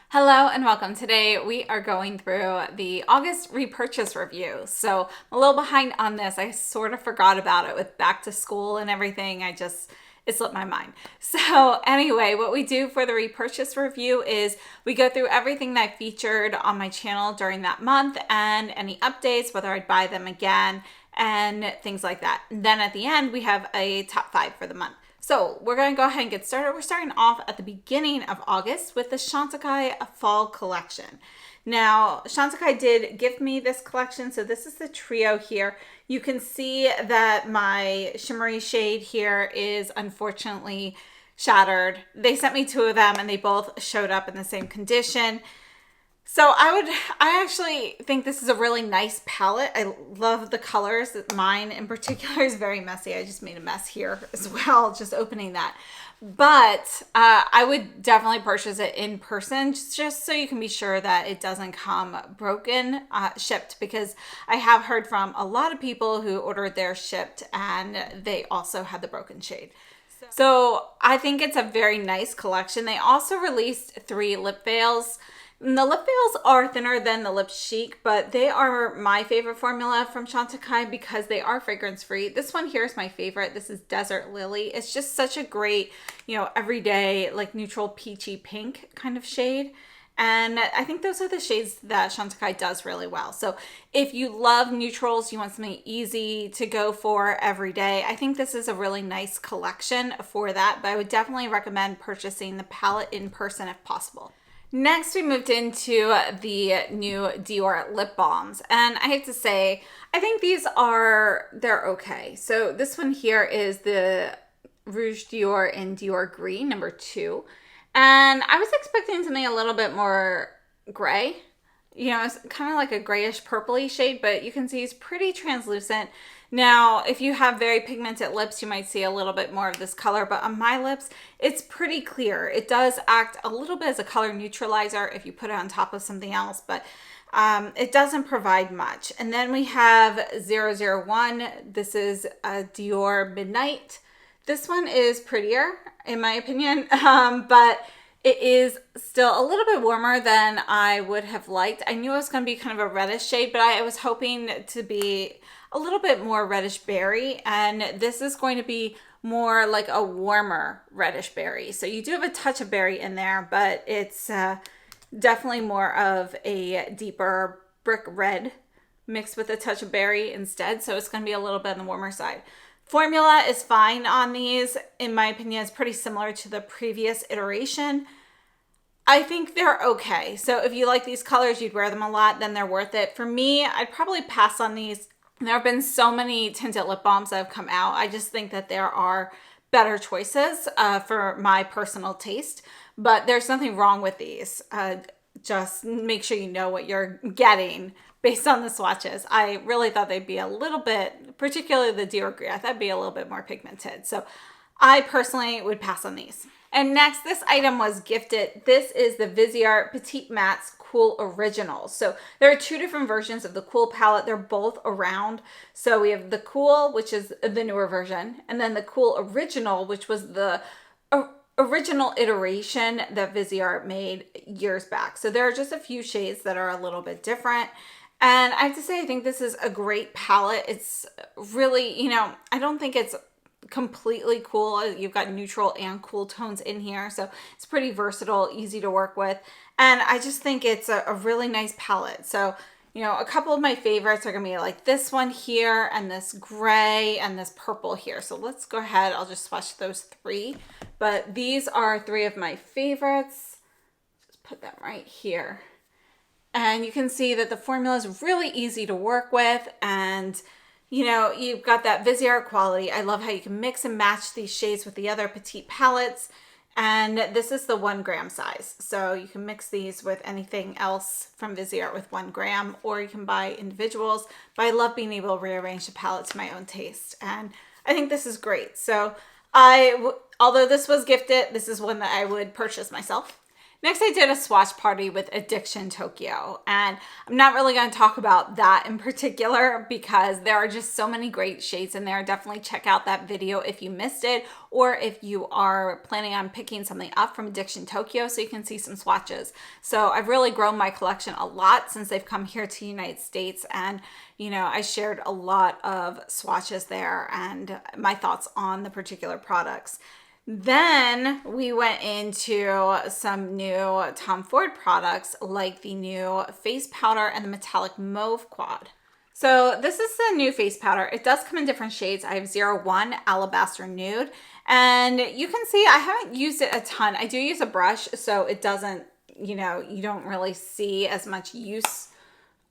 Hello and welcome. Today we are going through the August repurchase review. So I'm a little behind on this. I sort of forgot about it with back to school and everything. It slipped my mind. So anyway, what we do for the repurchase review is we go through everything that I featured on my channel during that month and any updates, whether I'd buy them again and things like that. And then at the end, we have a top 5 for the month. So we're going to go ahead and get started. We're starting off at the beginning of August with the Chantecaille fall collection. Now, Chantecaille did give me this collection. So this is the trio here. You can see that my shimmery shade here is unfortunately shattered. They sent me 2 of them and they both showed up in the same condition. So I actually think this is a really nice palette. I love the colors. Mine in particular is very messy. I just made a mess here as well, just opening that. But I would definitely purchase it in person just so you can be sure that it doesn't come broken, shipped, because I have heard from a lot of people who ordered theirs shipped and they also had the broken shade. So I think it's a very nice collection. They also released 3 lip veils. And the lip veils are thinner than the Lip Chic, but they are my favorite formula from Chantecaille because they are fragrance free. This one here is my favorite. This is Desert Lily. It's just such a great, everyday, like neutral peachy pink kind of shade. And I think those are the shades that Chantecaille does really well. So if you love neutrals, you want something easy to go for every day, I think this is a really nice collection for that. But I would definitely recommend purchasing the palette in person if possible. Next, we moved into the new Dior lip balms. And I have to say, I think they're okay. So this one here is the Rouge Dior in Dior Green, number 2. And I was expecting something a little bit more gray. It's kind of like a grayish purpley shade, but you can see it's pretty translucent. Now, if you have very pigmented lips, you might see a little bit more of this color, but on my lips, it's pretty clear. It does act a little bit as a color neutralizer if you put it on top of something else, but it doesn't provide much. And then we have 001. This is a Dior Midnight. This one is prettier, in my opinion, but it is still a little bit warmer than I would have liked. I knew it was going to be kind of a reddish shade, but I was hoping to be a little bit more reddish berry, and this is going to be more like a warmer reddish berry. So you do have a touch of berry in there, but it's definitely more of a deeper brick red mixed with a touch of berry instead. So it's going to be a little bit on the warmer side. Formula is fine on these. In my opinion, it's pretty similar to the previous iteration. I think they're okay. So if you like these colors, you'd wear them a lot, then they're worth it. For me, I'd probably pass on these. There have been so many tinted lip balms that have come out. I just think that there are better choices for my personal taste, but there's nothing wrong with these. Just make sure you know what you're getting based on the swatches. I really thought they'd be a little bit, particularly the Dior Gris, I thought it'd be a little bit more pigmented. So I personally would pass on these. And next, this item was gifted. This is the Viseart Petite Matte's Cool Originals. So there are 2 different versions of the Cool palette. They're both around. So we have the Cool, which is the newer version, and then the Cool Original, which was the original iteration that Viseart made years back. So there are just a few shades that are a little bit different. And I have to say, I think this is a great palette. It's really, I don't think it's completely cool. You've got neutral and cool tones in here, so it's pretty versatile, easy to work with, and I just think it's a really nice palette. So a couple of my favorites are gonna be like this one here and this gray and this purple here. So let's go ahead, I'll just swatch those 3, but these are 3 of my favorites. Just put them right here, and you can see that the formula is really easy to work with, and you've got that Viseart quality. I love how you can mix and match these shades with the other petite palettes. And this is the 1 gram size. So you can mix these with anything else from Viseart with 1 gram, or you can buy individuals. But I love being able to rearrange the palette to my own taste. And I think this is great. So although this was gifted, this is one that I would purchase myself. Next, I did a swatch party with Addiction Tokyo, and I'm not really going to talk about that in particular because there are just so many great shades in there. Definitely check out that video if you missed it, or if you are planning on picking something up from Addiction Tokyo so you can see some swatches. So I've really grown my collection a lot since they've come here to the United States, and you know, I shared a lot of swatches there and my thoughts on the particular products. Then we went into some new Tom Ford products like the new face powder and the metallic mauve quad. So this is the new face powder. It does come in different shades. I have 01 Alabaster Nude, and you can see I haven't used it a ton. I do use a brush, so it doesn't, you know, you don't really see as much use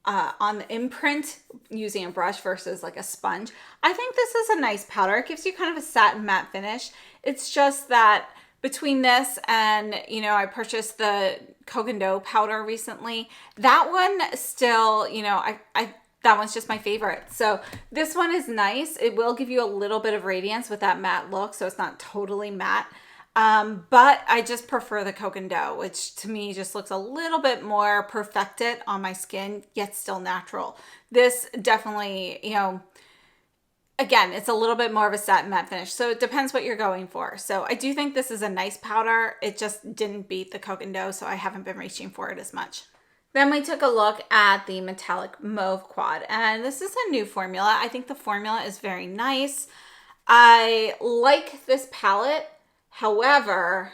on the imprint using a brush versus like a sponge. I think this is a nice powder. It gives you kind of a satin matte finish. It's just that between this and, you know, I purchased the Koh Gen Do powder recently. That one still, you know, that one's just my favorite. So this one is nice. It will give you a little bit of radiance with that matte look, so it's not totally matte. But I just prefer the Koh Gen Do, which to me just looks a little bit more perfected on my skin, yet still natural. This definitely, you know, again, it's a little bit more of a satin matte finish, so it depends what you're going for. So I do think this is a nice powder. It just didn't beat the Koh Gen Do, so I haven't been reaching for it as much. Then we took a look at the metallic mauve quad, and this is a new formula. I think the formula is very nice. I like this palette. However,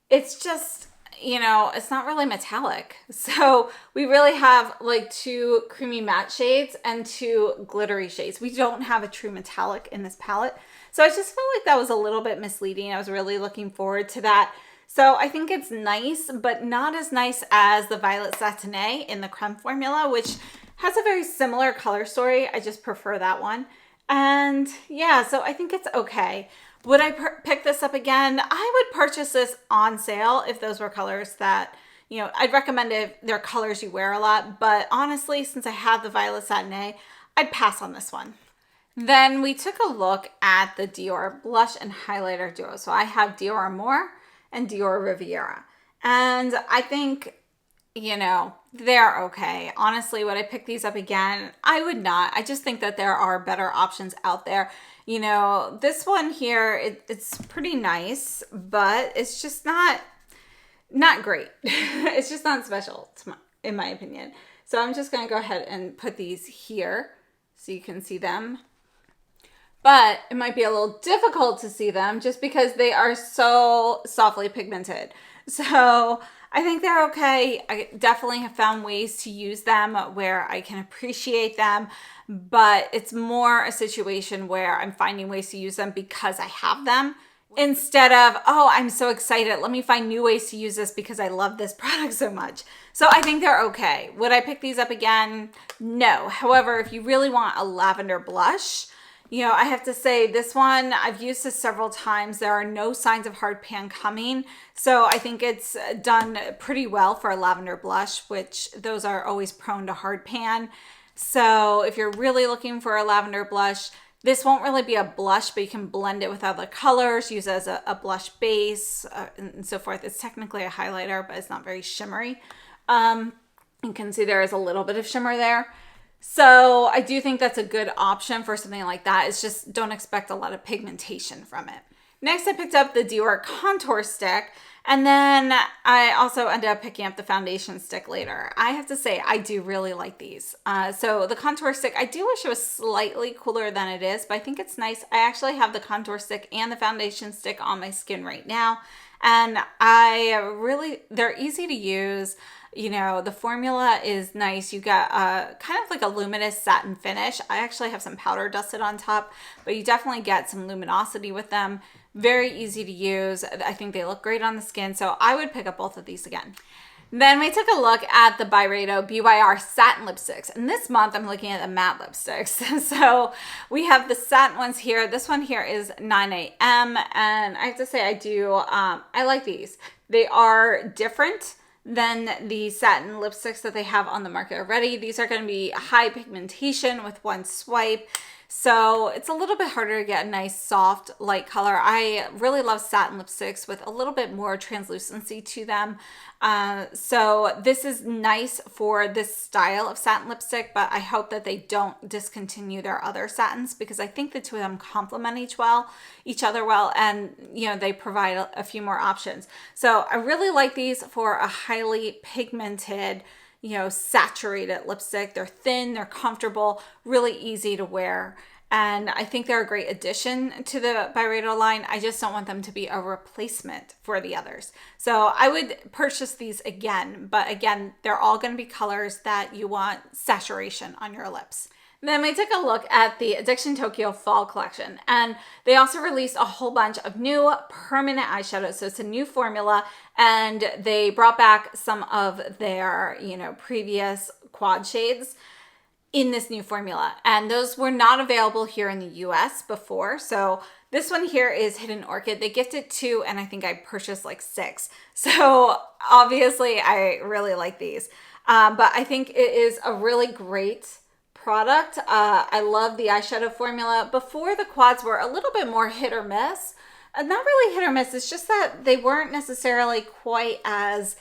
it's just, you know, it's not really metallic. So we really have like 2 creamy matte shades and 2 glittery shades. We don't have a true metallic in this palette. So I just felt like that was a little bit misleading. I was really looking forward to that. So I think it's nice, but not as nice as the Violet Satiné in the Creme formula, which has a very similar color story. I just prefer that one. And yeah, so I think it's okay. Would I pick this up again? I would purchase this on sale if those were colors that, you know, I'd recommend if they're colors you wear a lot. But honestly, since I have the Violet Satiné, I'd pass on this one. Then we took a look at the Dior blush and highlighter duo. So I have Dior Amour and Dior Riviera. And I think, you know, they're okay. Honestly, would I pick these up again? I would not. I just think that there are better options out there. You know, this one here, it's pretty nice, but it's just not great. It's just not special, in my opinion. So I'm just going to go ahead and put these here so you can see them. But it might be a little difficult to see them just because they are so softly pigmented. So I think they're okay. I definitely have found ways to use them where I can appreciate them, but it's more a situation where I'm finding ways to use them because I have them instead of, oh, I'm so excited. Let me find new ways to use this because I love this product so much. So I think they're okay. Would I pick these up again? No. However, if you really want a lavender blush, you know, I have to say this one, I've used this several times. There are no signs of hard pan coming. So I think it's done pretty well for a lavender blush, which those are always prone to hard pan. So if you're really looking for a lavender blush, this won't really be a blush, but you can blend it with other colors, use it as a blush base and so forth. It's technically a highlighter, but it's not very shimmery. You can see there is a little bit of shimmer there. So I do think that's a good option for something like that. It's just don't expect a lot of pigmentation from it. Next, I picked up the Dior Contour Stick, and then I also ended up picking up the foundation stick later. I have to say, I do really like these. So the Contour Stick, I do wish it was slightly cooler than it is, but I think it's nice. I actually have the Contour Stick and the foundation stick on my skin right now, and they're easy to use. You know, the formula is nice. You got kind of like a luminous satin finish. I actually have some powder dusted on top, but you definitely get some luminosity with them. Very easy to use. I think they look great on the skin, so I would pick up both of these again. Then we took a look at the Byredo BYR satin lipsticks. And this month I'm looking at the matte lipsticks. So we have the satin ones here. This one here is 9 AM. And I have to say I like these. They are different than the satin lipsticks that they have on the market already. These are going to be high pigmentation with one swipe. So it's a little bit harder to get a nice soft light color. I really love satin lipsticks with a little bit more translucency to them. So this is nice for this style of satin lipstick, but I hope that they don't discontinue their other satins because I think the two of them complement each other well, and you know, they provide a few more options. So I really like these for a highly pigmented, you know, saturated lipstick. They're thin, they're comfortable, really easy to wear. And I think they're a great addition to the Byredo line. I just don't want them to be a replacement for the others. So I would purchase these again, but again, they're all going to be colors that you want saturation on your lips. Then we took a look at the Addiction Tokyo Fall Collection, and they also released a whole bunch of new permanent eyeshadows. So it's a new formula, and they brought back some of their, you know, previous quad shades in this new formula. And those were not available here in the US before. So this one here is Hidden Orchid. They gifted 2, and I think I purchased like 6. So obviously I really like these. But I think it is a really great product. I love the eyeshadow formula. Before, the quads were a little bit more hit or miss. Not really hit or miss, it's just that they weren't necessarily quite as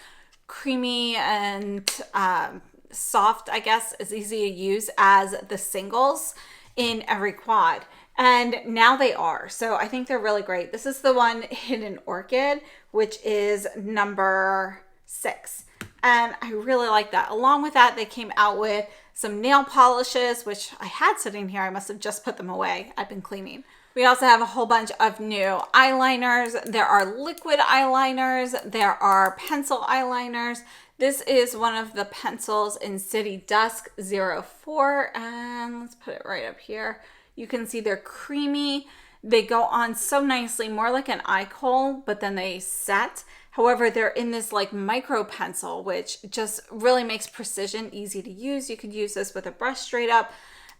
creamy and soft, I guess, as easy to use as the singles in every quad. And now they are. So I think they're really great. This is the one Hidden Orchid, which is number 6. And I really like that. Along with that, they came out with some nail polishes, which I had sitting here. I must have just put them away. I've been cleaning. We also have a whole bunch of new eyeliners. There are liquid eyeliners. There are pencil eyeliners. This is one of the pencils in City Dusk 04. And let's put it right up here. You can see they're creamy. They go on so nicely, more like an eye kohl, but then they set. However, they're in this like micro pencil, which just really makes precision easy to use. You could use this with a brush straight up,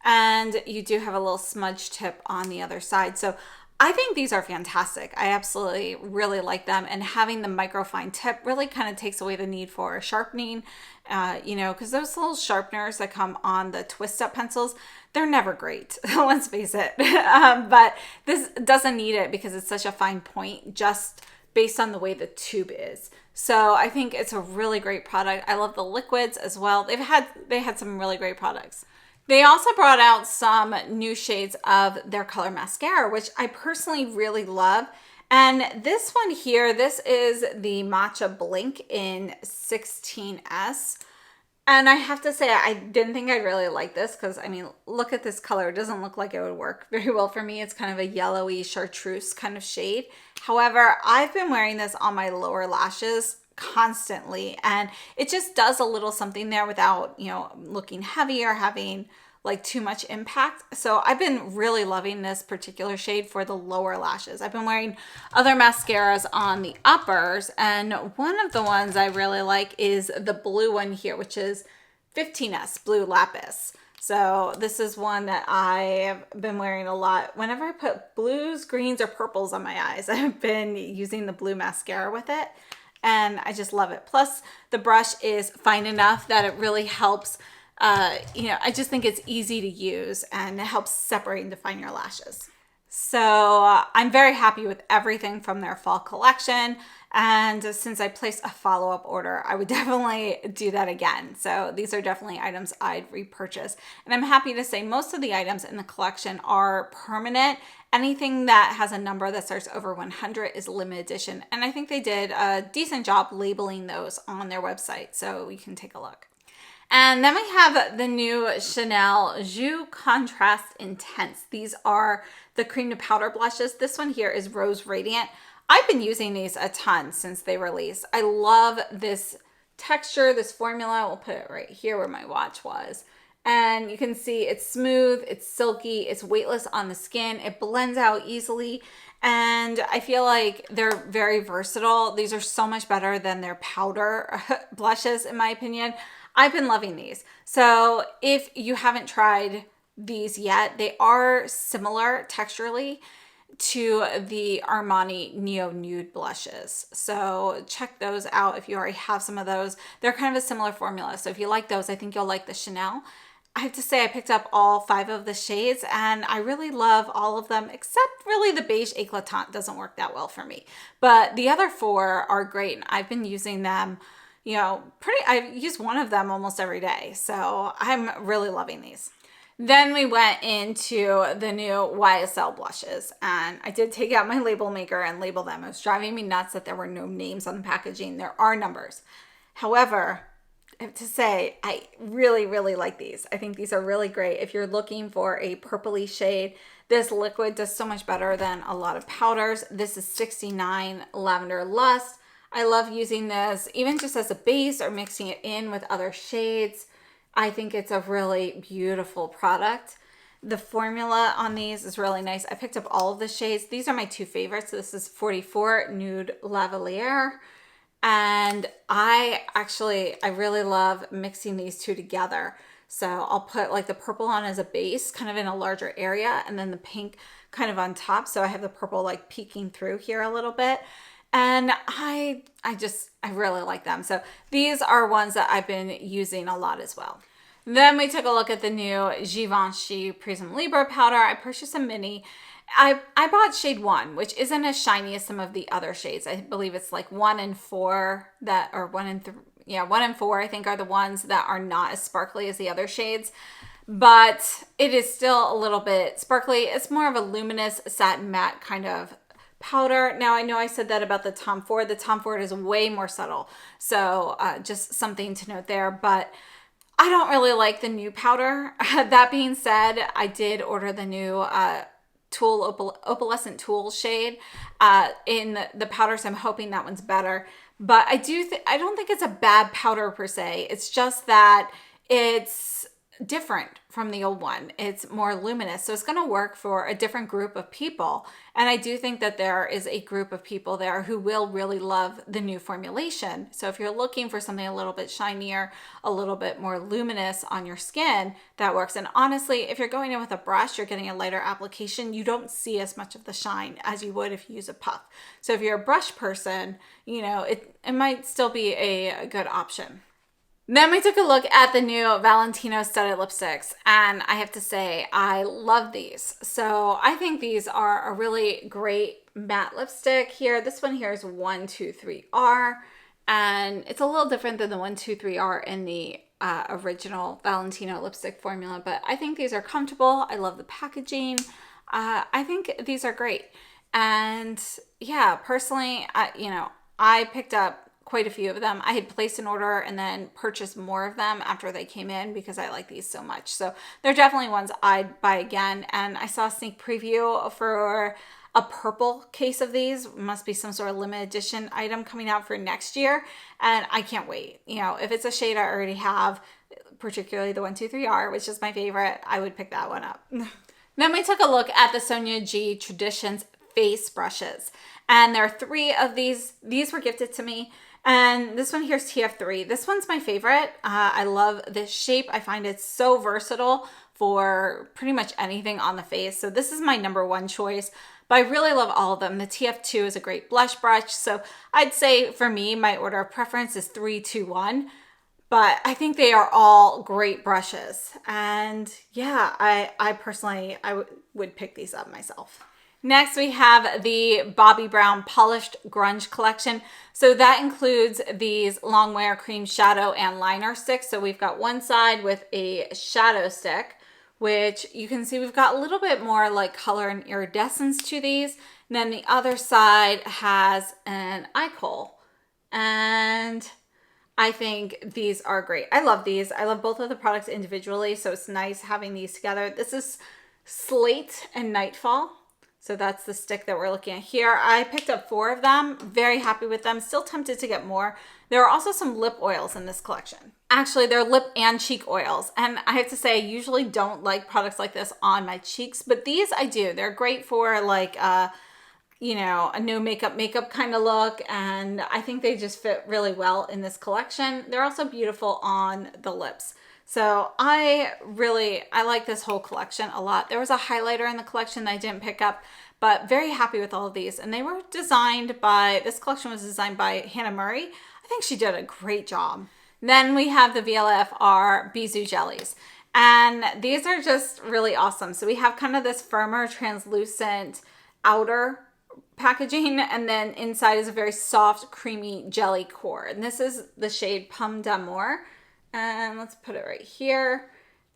and you do have a little smudge tip on the other side. So I think these are fantastic. I absolutely really like them, and having the microfine tip really kind of takes away the need for sharpening, you know, because those little sharpeners that come on the twist up pencils, they're never great. Let's face it. But this doesn't need it because it's such a fine point, just based on the way the tube is. So I think it's a really great product. I love the liquids as well. They had some really great products. They also brought out some new shades of their color mascara, which I personally really love. And this one here, this is the Matcha Blink in 16S. And I have to say, I didn't think I'd really like this because, I mean, look at this color. It doesn't look like it would work very well for me. It's kind of a yellowy chartreuse kind of shade. However, I've been wearing this on my lower lashes constantly, and it just does a little something there without, you know, looking heavy or having like too much impact. So I've been really loving this particular shade for the lower lashes. I've been wearing other mascaras on the uppers, and one of the ones I really like is the blue one here, which is 15S Blue Lapis. So this is one that I have been wearing a lot. Whenever I put blues, greens, or purples on my eyes, I've been using the blue mascara with it, and I just love it. Plus, the brush is fine enough that it really helps. You know, I just think it's easy to use, and it helps separate and define your lashes. So I'm very happy with everything from their fall collection. And since I placed a follow-up order, I would definitely do that again. So these are definitely items I'd repurchase. And I'm happy to say most of the items in the collection are permanent. Anything that has a number that starts over 100 is limited edition. And I think they did a decent job labeling those on their website. So you can take a look. And then we have the new Chanel Jus Contrast Intense. These are the cream to powder blushes. This one here is Rose Radiant. I've been using these a ton since they released. I love this texture, this formula. We'll put it right here where my watch was. And you can see it's smooth, it's silky, it's weightless on the skin. It blends out easily. And I feel like they're very versatile. These are so much better than their powder blushes, in my opinion. I've been loving these. So if you haven't tried these yet, they are similar texturally to the Armani Neo Nude blushes. So check those out if you already have some of those. They're kind of a similar formula. So if you like those, I think you'll like the Chanel. I have to say I picked up all 5 of the shades and I really love all of them, except really the beige eclatant doesn't work that well for me. But the other 4 are great and I've been using them, you know, I use one of them almost every day. So I'm really loving these. Then we went into the new YSL blushes and I did take out my label maker and label them. It was driving me nuts that there were no names on the packaging. There are numbers. However, I have to say, I really, really like these. I think these are really great. If you're looking for a purpley shade, this liquid does so much better than a lot of powders. This is 69 Lavender Lust. I love using this even just as a base or mixing it in with other shades. I think it's a really beautiful product. The formula on these is really nice. I picked up all of the shades. These are my 2 favorites. This is 44 Nude Lavalier. And I really love mixing these 2 together. So I'll put like the purple on as a base kind of in a larger area and then the pink kind of on top. So I have the purple like peeking through here a little bit. And I really like them. So these are ones that I've been using a lot as well. Then we took a look at the new Givenchy Prism Libre powder. I purchased a mini. I bought shade 1, which isn't as shiny as some of the other shades. I believe it's like 1 and 4 that are 1 and 3. Yeah, 1 and 4 I think are the ones that are not as sparkly as the other shades. But it is still a little bit sparkly. It's more of a luminous satin matte kind of powder. Now I know I said that about the Tom Ford. The Tom Ford is way more subtle. So just something to note there. But I don't really like the new powder. That being said, I did order the new opalescent tulle shade in the powder, so I'm hoping that one's better. But I don't think it's a bad powder per se. It's just that it's different from the old one. It's more luminous, so it's going to work for a different group of people. And I do think that there is a group of people there who will really love the new formulation. So if you're looking for something a little bit shinier, a little bit more luminous on your skin, that works. And honestly, if you're going in with a brush, you're getting a lighter application, you don't see as much of the shine as you would if you use a puff. So if you're a brush person, you know, it might still be a good option. Then we took a look at the new Valentino studded lipsticks, and I have to say, I love these. So I think these are a really great matte lipstick here. This one here is 123R, and it's a little different than the 123R in the original Valentino lipstick formula, but I think these are comfortable. I love the packaging. I think these are great. And yeah, personally, I picked up quite a few of them. I had placed an order and then purchased more of them after they came in because I like these so much. So they're definitely ones I'd buy again. And I saw a sneak preview for a purple case of these. Must be some sort of limited edition item coming out for next year. And I can't wait. You know, if it's a shade I already have, particularly the 123R, which is my favorite, I would pick that one up. Then we took a look at the Sonia G Traditions face brushes. And there are 3 of these. These were gifted to me. And this one here is TF3. This one's my favorite. I love this shape. I find it so versatile for pretty much anything on the face. So this is my #1 choice, but I really love all of them. The TF2 is a great blush brush. So I'd say for me, my order of preference is 3, 2, 1. But I think they are all great brushes. And yeah, I personally, would pick these up myself. Next, we have the Bobbi Brown Polished Grunge Collection. So that includes these long wear cream shadow and liner sticks. So we've got one side with a shadow stick, which you can see we've got a little bit more like color and iridescence to these. And then the other side has an eye kohl. And I think these are great. I love these. I love both of the products individually, so it's nice having these together. This is Slate and Nightfall. So that's the stick that we're looking at here. I picked up 4 of them. Very happy with them. Still tempted to get more. There are also some lip oils in this collection. Actually, they're lip and cheek oils. And I have to say, I usually don't like products like this on my cheeks, but these I do. They're great for like, a no makeup kind of look. And I think they just fit really well in this collection. They're also beautiful on the lips. So I like this whole collection a lot. There was a highlighter in the collection that I didn't pick up, but very happy with all of these. And they were this collection was designed by Hannah Murray. I think she did a great job. Then we have the VLFR Bisou jellies. And these are just really awesome. So we have kind of this firmer, translucent outer packaging, and then inside is a very soft, creamy jelly core. And this is the shade Pomme d'Amour. And let's put it right here.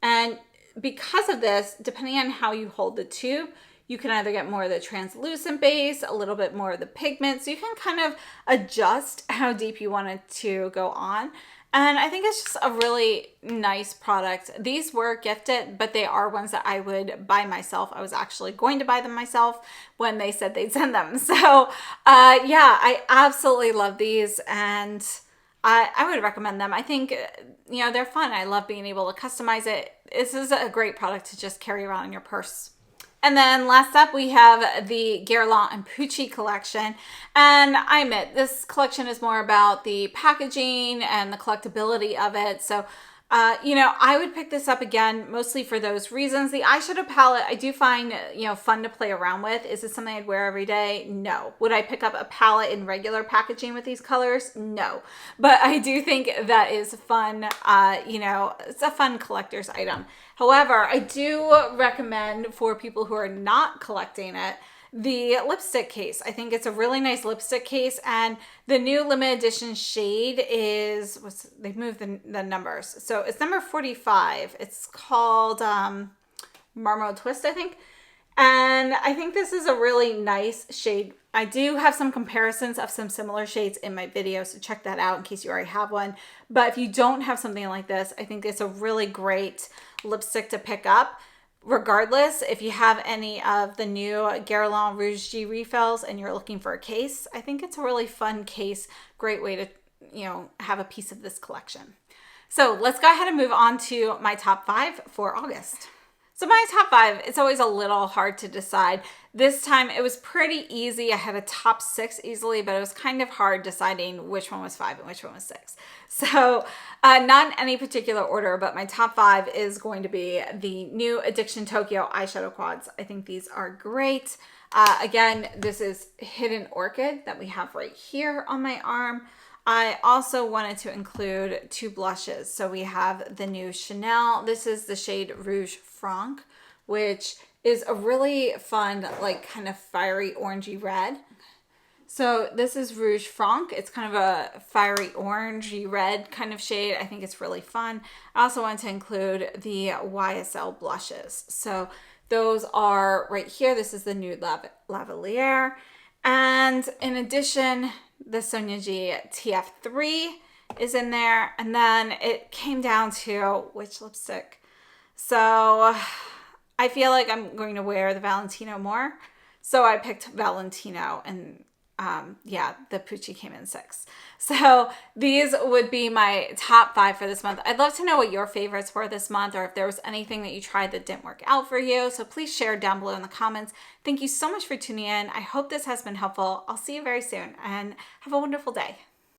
And because of this, depending on how you hold the tube, you can either get more of the translucent base, a little bit more of the pigment. So you can kind of adjust how deep you want it to go on. And I think it's just a really nice product. These were gifted, but they are ones that I would buy myself. I was actually going to buy them myself when they said they'd send them. So yeah, I absolutely love these, and I would recommend them. I think, you know, they're fun. I love being able to customize it. This is a great product to just carry around in your purse. And then last up, we have the Guerlain and Pucci collection. And I admit, this collection is more about the packaging and the collectability of it. So, you know, I would pick this up again, mostly for those reasons. The eyeshadow palette, I do find, you know, fun to play around with. Is it something I'd wear every day? No. Would I pick up a palette in regular packaging with these colors? No. But I do think that is fun. You know, it's a fun collector's item. However, I do recommend for people who are not collecting it, the lipstick case. I think it's a really nice lipstick case, and the new limited edition shade is, they've moved the numbers. So it's number 45. It's called Marmalade Twist, I think. And I think this is a really nice shade. I do have some comparisons of some similar shades in my video, so check that out in case you already have one. But if you don't have something like this, I think it's a really great lipstick to pick up. Regardless, if you have any of the new Guerlain Rouge G refills and you're looking for a case, I think it's a really fun case. Great way to, you know, have a piece of this collection. So let's go ahead and move on to my top 5 for August. So my top 5, it's always a little hard to decide. This time it was pretty easy. I had a top 6 easily, but it was kind of hard deciding which one was 5 and which one was 6. So not in any particular order, but my top 5 is going to be the new Addiction Tokyo eyeshadow quads. I think these are great. Again, this is Hidden Orchid that we have right here on my arm. I also wanted to include 2 blushes. So we have the new Chanel. This is the shade Rouge Franc, which is a really fun, like kind of fiery orangey red. So this is Rouge Franc. It's kind of a fiery orangey red kind of shade. I think it's really fun. I also wanted to include the YSL blushes. So those are right here. This is the Nude Lavalier. And in addition, the Sonia G TF3 is in there. And then it came down to which lipstick. So I feel like I'm going to wear the Valentino more. So I picked Valentino, and yeah, the Pucci came in 6. So these would be my top 5 for this month. I'd love to know what your favorites were this month, or if there was anything that you tried that didn't work out for you. So please share down below in the comments. Thank you so much for tuning in. I hope this has been helpful. I'll see you very soon, and have a wonderful day.